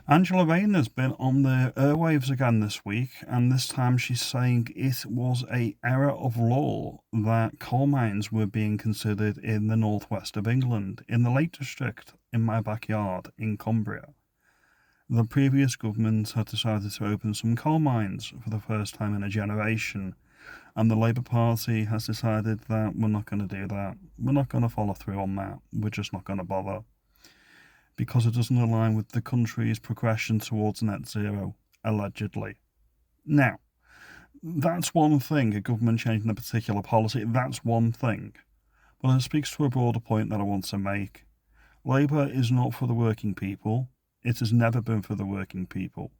Angela Rayner's been on the airwaves again this week, and this time she's saying it was a error of law that coal mines were being considered in the northwest of England, in the Lake District, in my backyard in Cumbria. The previous government had decided to open some coal mines for the first time in a generation, and the Labour Party has decided that we're not going to do that. We're not going to follow through on that. We're just not going to bother, because it doesn't align with the country's progression towards net zero, allegedly. Now, that's one thing, a government changing a particular policy, that's one thing. But it speaks to a broader point that I want to make. Labour is not for the working people. It has never been for the working people.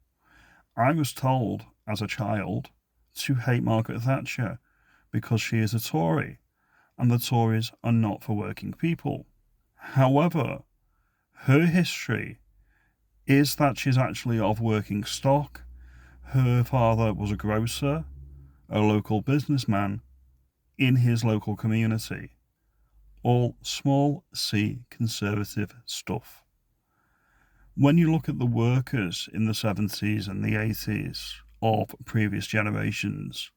I was told, as a child, to hate Margaret Thatcher because she is a Tory, and the Tories are not for working people. However, her history is that she's actually of working stock. Her father was a grocer, a local businessman in his local community. All small c conservative stuff. When you look at the workers in the 70s and the 80s of previous generations,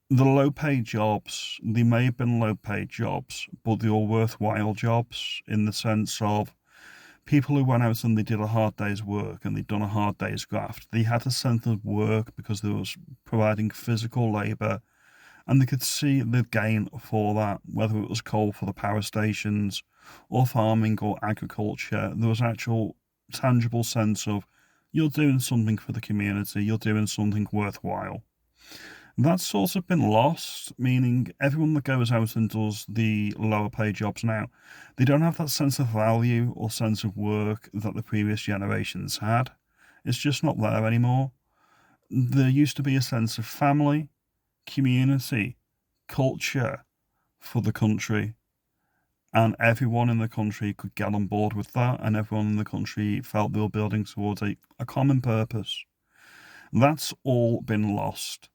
the low-paid jobs, they may have been low-paid jobs, but they were worthwhile jobs in the sense of people who went out and they did a hard day's work and they'd done a hard day's graft. They had a sense of work because they was providing physical labour, and they could see the gain for that, whether it was coal for the power stations or farming or agriculture. There was actual tangible sense of you're doing something for the community, you're doing something worthwhile. That's sort of been lost, meaning everyone that goes out and does the lower paid jobs now, they don't have that sense of value or sense of work that the previous generations had. It's just not there anymore. There used to be a sense of family, community, culture for the country, and everyone in the country could get on board with that, and everyone in the country felt they were building towards a common purpose. That's all been lost.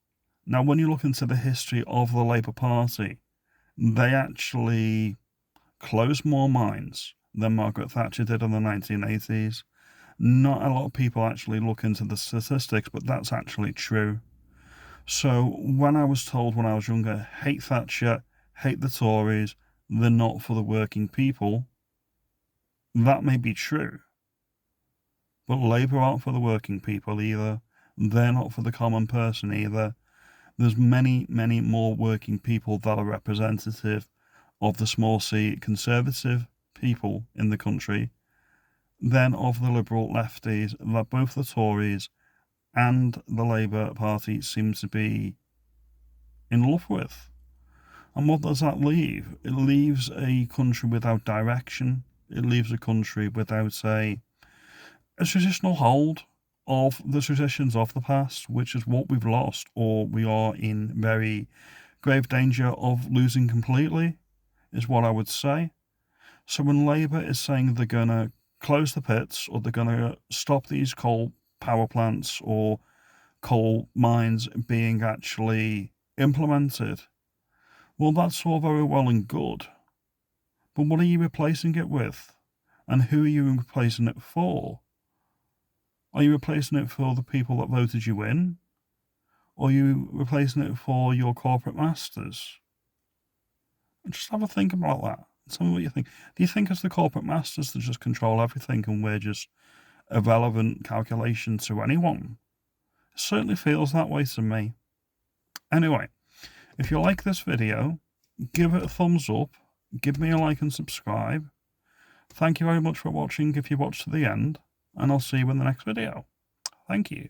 Now, when you look into the history of the Labour Party, they actually closed more mines than Margaret Thatcher did in the 1980s. Not a lot of people actually look into the statistics, but that's actually true. So when I was told when I was younger, hate Thatcher, hate the Tories, they're not for the working people, that may be true. But Labour aren't for the working people either. They're not for the common person either. There's many, many more working people that are representative of the small c conservative people in the country than of the liberal lefties that both the Tories and the Labour Party seem to be in love with. And what does that leave? It leaves a country without direction. It leaves a country without a traditional hold of the traditions of the past, which is what we've lost, or we are in very grave danger of losing completely, is what I would say. So when Labour is saying they're going to close the pits, or they're going to stop these coal power plants or coal mines being actually implemented, well, that's all very well and good. But what are you replacing it with? And who are you replacing it for? Are you replacing it for the people that voted you in? Or are you replacing it for your corporate masters? Just have a think about that. Tell me what you think. Do you think it's the corporate masters that just control everything and we're just irrelevant calculation to anyone? It certainly feels that way to me. Anyway, if you like this video, give it a thumbs up, give me a like and subscribe. Thank you very much for watching if you watched to the end, and I'll see you in the next video. Thank you.